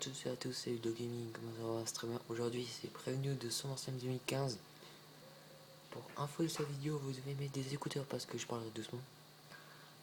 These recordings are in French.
tous et à tous, c'est Ludo Gaming, comment ça va? C'est très bien. Aujourd'hui, c'est prévenu de SummerSlam 2015. Pour info de cette vidéo, vous devez mettre des écouteurs parce que je parlerai doucement.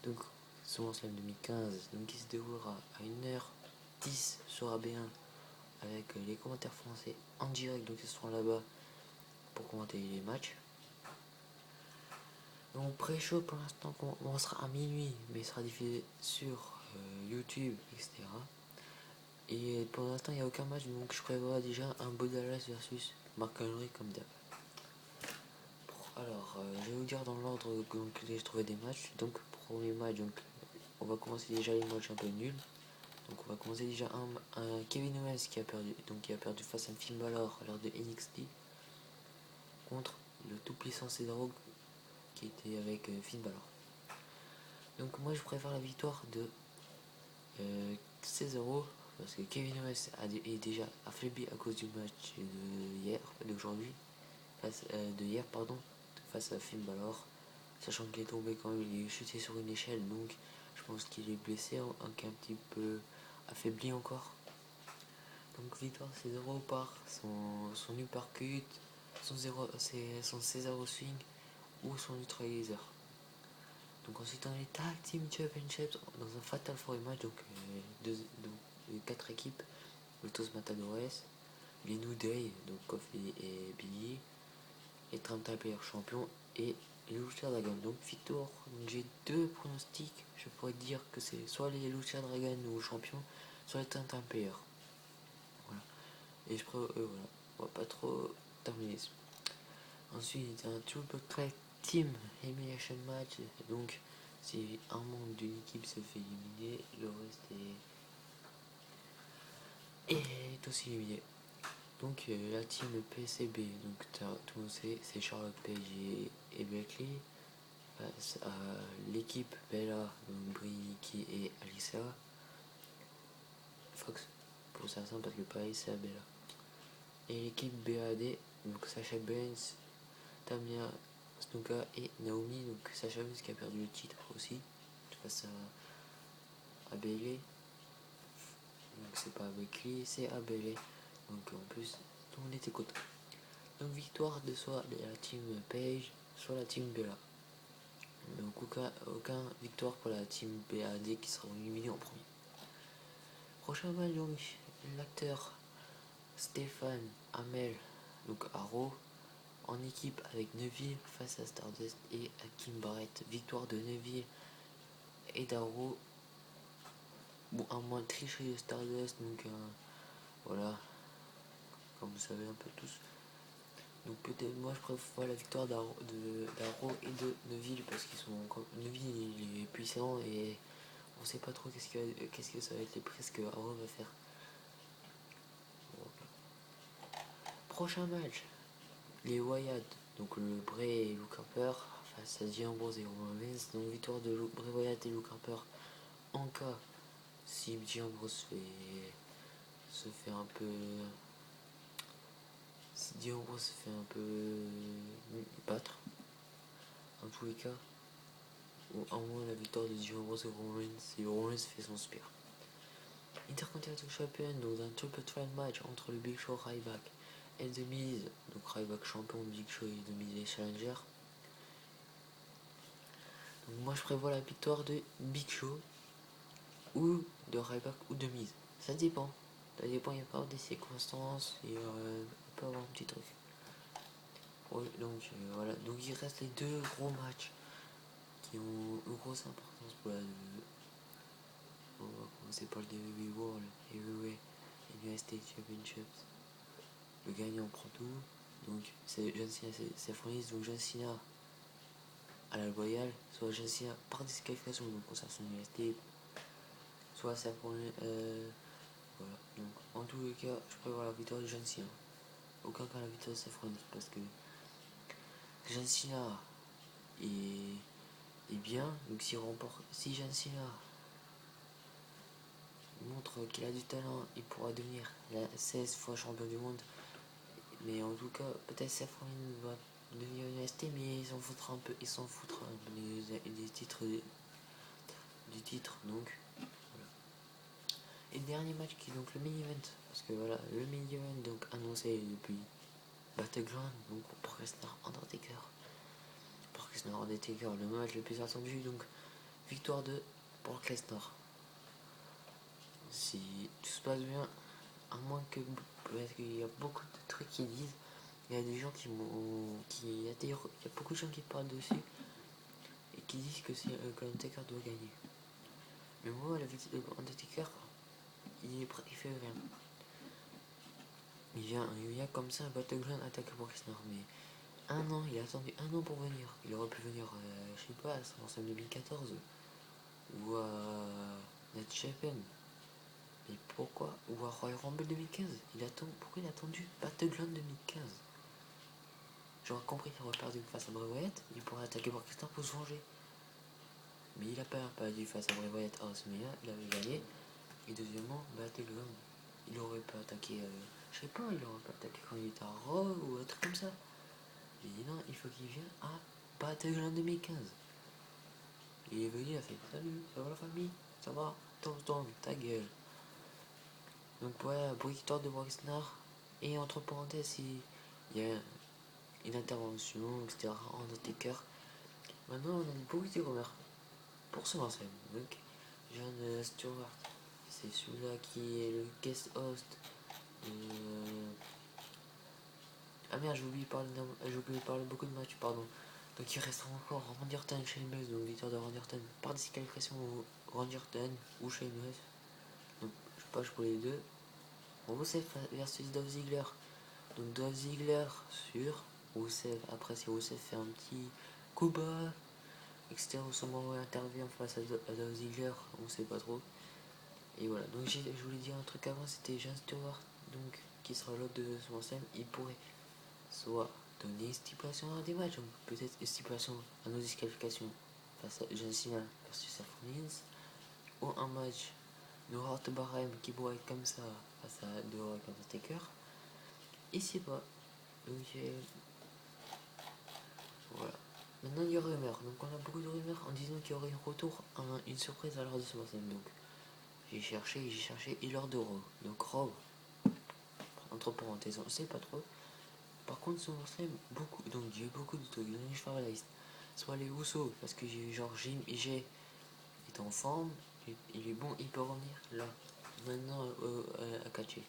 Donc, SummerSlam 2015, donc qui se déroulera à 1h10 sur AB1 avec les commentaires français en direct, donc ils seront là-bas pour commenter les matchs. Donc, pré-show pour l'instant commencera à minuit, mais sera diffusé sur YouTube, etc. Et pour l'instant, il n'y a aucun match, donc je prévois déjà un Bo Dallas versus Mark Henry comme d'hab. Alors, je vais vous dire dans l'ordre que j'ai trouvé des matchs. Donc, premier match, donc, on va commencer déjà les matchs un peu nuls. Donc, on va commencer déjà un Kevin Owens qui a perdu face à Finn Balor lors de NXT contre le tout puissant Cesaro qui était avec Finn Balor. Donc, moi je préfère la victoire de Cesaro parce que Kevin Owens est déjà affaibli à cause du match d'aujourd'hui, face à Finn Balor, sachant qu'il est tombé quand il est chuté sur une échelle, donc je pense qu'il est blessé, un petit peu affaibli encore. Donc victoire Cesaro par son uppercut, son Cesaro swing ou son neutralizer. Donc ensuite on a les Tag Team Championships dans un Fatal 4 match, donc 4 équipes, Los Matadores, les New Day, donc Kofi et Billy, les 30 players champions et les Lucha Dragon. Donc victoire, j'ai deux pronostics, je pourrais dire que c'est soit les Lucha Dragon ou champions, soit les 30 players. Voilà. Et voilà, on va pas trop terminer. Ensuite un Triple Threat Team Elimination Match, donc si un membre d'une équipe se fait éliminer, le reste est aussi éliminé. Donc la team PCB, donc tout le monde sait, c'est Charlotte Page et Beckley face à l'équipe Bella, donc Brie, Nikki et Alyssa Fox, pour ça simple parce que pareil c'est à Bella. Et l'équipe BAD, donc Sasha Banks, Tamina Snuka et Naomi, donc Sasha Banks qui a perdu le titre aussi face à Bayley. Donc c'est pas Beckley, c'est à Bayley. Donc en plus tout le monde était content. Donc victoire de soit de la team Page, soit la team Bella. Donc aucun victoire pour la team BAD qui sera éliminée en premier. Prochain match, donc l'acteur Stéphane Amell, donc Arrow, en équipe avec Neville face à Stardust et à Kim Barrett. Victoire de Neville et d'Arrow. Bon, un moins tricherie de Stardust, donc voilà, comme vous savez un peu tous. Donc peut-être moi je préfère la victoire d'Arrow et de Neville parce qu'ils sont Neville il est puissant et on sait pas trop qu'est-ce que ça va être les prises que Arrow va faire. Bon. Prochain match, les Wyatt, donc le Bray et Luke Harper face à Dean Ambrose et Roman Reigns. Donc victoire de Bray Wyatt et Luke Harper en cas si Dean Ambrose se fait un peu battre, en tous les cas, ou au moins la victoire de Dean Ambrose et Roman Reigns si Roman Reigns fait son spear. Intercontinental Champion, donc un triple threat match entre le Big Show, Ryback et The Miz, donc Ryback champion, Big Show et The Miz les challenger. Donc moi je prévois la victoire de Big Show ou de Ryback ou de Miz, ça dépend, il y a pas des circonstances et on peut avoir un petit truc. Donc voilà, donc il reste les deux gros matchs qui ont une grosse importance pour la. On va commencer par le WWE World Heavyweight et United States Championships. Le gagnant prend tout. Donc c'est John Cena, c'est Rollins, donc John Cena à la Royale, soit John Cena par disqualification, donc on sert son UST, soit Seth Rollins. Voilà. Donc en tous les cas, je prévois la victoire de John Cena. Aucun cas la victoire de Seth Rollins parce que John Cena est bien, donc si John Cena montre qu'il a du talent, il pourra devenir la 16 fois champion du monde. Mais en tout cas, peut-être Seth Rollins va devenir une ST, mais il s'en foutra un peu des titres, du titre, donc voilà. Et dernier match qui est donc le main event. Parce que voilà, le main event donc annoncé depuis Battleground, donc pour Lesnar Undertaker. Pour Lesnar Undertaker, le match le plus attendu, donc victoire de Brock Lesnar. Si tout se passe bien, à moins que. Parce qu'il y a beaucoup de trucs qui disent. Il y a des gens qui m'ont. Il y a beaucoup de gens qui parlent dessus. Et qui disent que Undertaker doit gagner. Mais moi, la victoire de Undertaker, il fait rien. Il vient comme ça à Battleground attaquer Brock Lesnar. Mais il a attendu un an pour venir. Il aurait pu venir, je sais pas, à SummerSlam 2014 ou à Net Japan. Mais pourquoi? Ou à Royal Rumble 2015. Pourquoi il a attendu Battleground 2015? J'aurais compris qu'il aurait perdu face à Bray Wyatt, il pourrait attaquer Brock Lesnar pour se venger. Mais il a pas perdu face à Bray Wyatt à WrestleMania, il avait gagné. Et deuxièmement, Battleground. Il aurait pas attaqué, je sais pas, il aurait pas attaqué quand il était à Raw ou un truc comme ça. J'ai dit non, il faut qu'il vienne à Battleground 2015. Il est venu, il a fait salut, ça va la famille, ça va, ton, ta gueule. Donc voilà, victoire de Brock Lesnar. Et entre parenthèses, il y a une intervention, etc. Undertaker. Maintenant, on a beaucoup de rumeurs pour ce morceau. Donc, John Stewart, c'est celui-là qui est le guest host. Ah merde, j'ai oublié de parler beaucoup de matchs, pardon. Donc il restera encore Randy Orton, Sheamus, donc victoire de Randy Orton par disqualification Randy Orton ou Sheamus. Donc je passe pour les deux. Rusev versus Dolph Ziggler. Donc Dolph Ziggler sur Rusev. Après si Rusev fait un petit coup bas, etc. Au moment où il intervient face à Dolph Ziggler, on sait pas trop. Et voilà, donc je voulais dire un truc avant, c'était John Stewart, donc qui sera l'autre de SummerSlam. Il pourrait soit donner une stipulation à des matchs, donc peut-être une stipulation à nos disqualifications face à John Cena versus Seth Rollins, ou un match de Hart Barham qui pourrait être comme ça face à The Rock Undertaker. Et c'est pas. Donc voilà. Maintenant il y a rumeurs, donc on a beaucoup de rumeurs en disant qu'il y aurait un retour, une surprise à l'heure de SummerSlam. Donc j'ai cherché, et l'heure de Raw. Donc Raw, entre parenthèses, on sait pas trop. Par contre, SummerSlam, donc j'ai eu beaucoup de trucs. Donc je fais la liste. Soit les Usos, parce que j'ai genre Jim et Jay est en forme, il est bon, il peut revenir là, maintenant à catcher.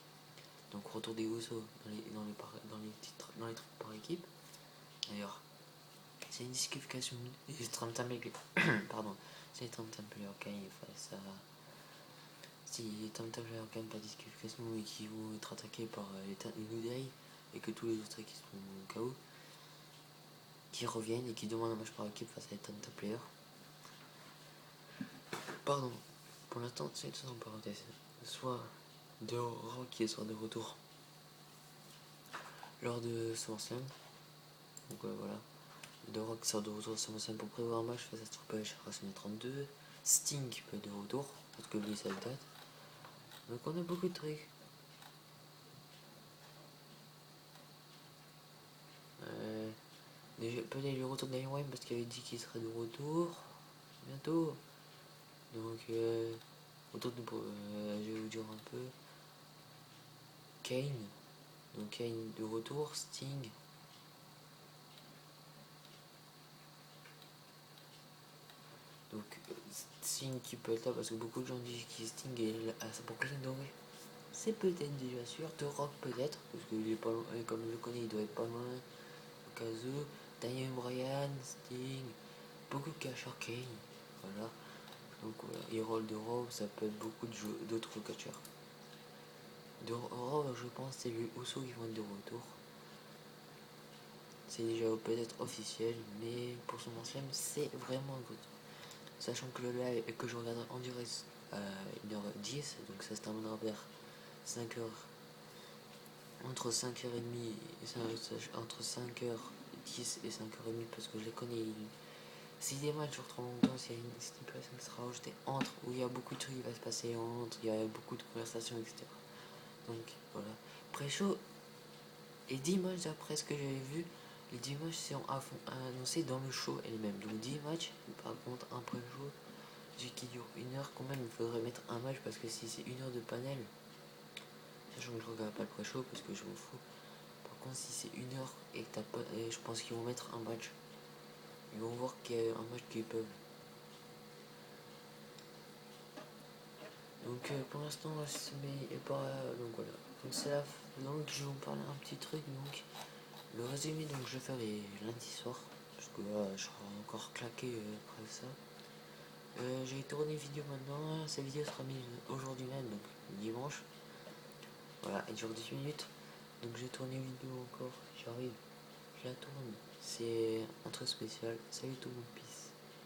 Donc retour des Usos dans les trucs par équipe. D'ailleurs, c'est une disqualification. Pardon, c'est les Tam Tam Player Game face à. Si les Tam Tam Player Game par disqualification et qui vont être attaqués par les New Day et que tous les autres qui sont KO qui reviennent et qui demandent un match par équipe face à les Tam Tam Player. Pardon, pour l'instant, c'est tout en parenthèse. Soit de Rock qui sera de retour lors de SummerSlam. Donc voilà. The Rock sort de retour à SummerSlam pour prévoir un match face à Triple H à WrestleMania 32. Sting peut être de retour, parce que lui ça date. Donc on a beaucoup de trucs. Peut-être le retour de Wayne parce qu'il avait dit qu'il serait de retour bientôt. Donc retour de, je vais vous dire un peu. Kane. Donc Kane de retour, Sting. Donc Sting qui peut être là parce que beaucoup de gens disent que Sting est là pour Brooklyn Doré. C'est peut-être déjà sûr. The Rock peut-être, parce qu'il est pas loin, et comme je le connais, il doit être pas loin. Kazu, Daniel Bryan, Sting, beaucoup de catcheurs Kane. Voilà. Donc voilà. Et rôle de Raw, ça peut être beaucoup d'autres catcheurs. De Raw, je pense c'est les Usos qui vont être de retour. C'est déjà peut-être officiel, mais pour son ancien, c'est vraiment good. Sachant que le live que je regarderai en direct à 1h10, donc ça se terminera vers 5h. Entre 5h30 entre 5h10 et 5h30 parce que je les connais. Si des matchs sur trop longtemps, s'il y a une stipulation qui sera rajoutée entre, où il y a beaucoup de trucs qui va se passer entre, il y a beaucoup de conversations, etc. Donc voilà. Pré-show et 10 matchs d'après ce que j'avais vu, les 10 matchs seront annoncés dans le show elle-même. Donc 10 matchs, par contre un pré-show qui dure 1 heure, quand même il faudrait mettre un match, parce que si c'est 1 heure de panel, sachant que je regarde pas le pré-show parce que je m'en fous. Par contre, si c'est 1 heure et que t'as pas, et je pense qu'ils vont mettre un match. Ils vont voir qu'il y a un match qu'ils peuvent. Donc pour l'instant, mais pas. Donc voilà. Donc c'est la. Donc je vais vous parler un petit truc. Donc le résumé, donc je vais faire les lundi soir, parce que là je serai encore claqué après ça. J'ai tourné une vidéo maintenant. Cette vidéo sera mise aujourd'hui même, donc dimanche. Voilà, elle dure 10 minutes. Donc j'ai tourné une vidéo encore. J'arrive. Je la tourne. C'est un truc spécial. Salut tout le monde. Peace.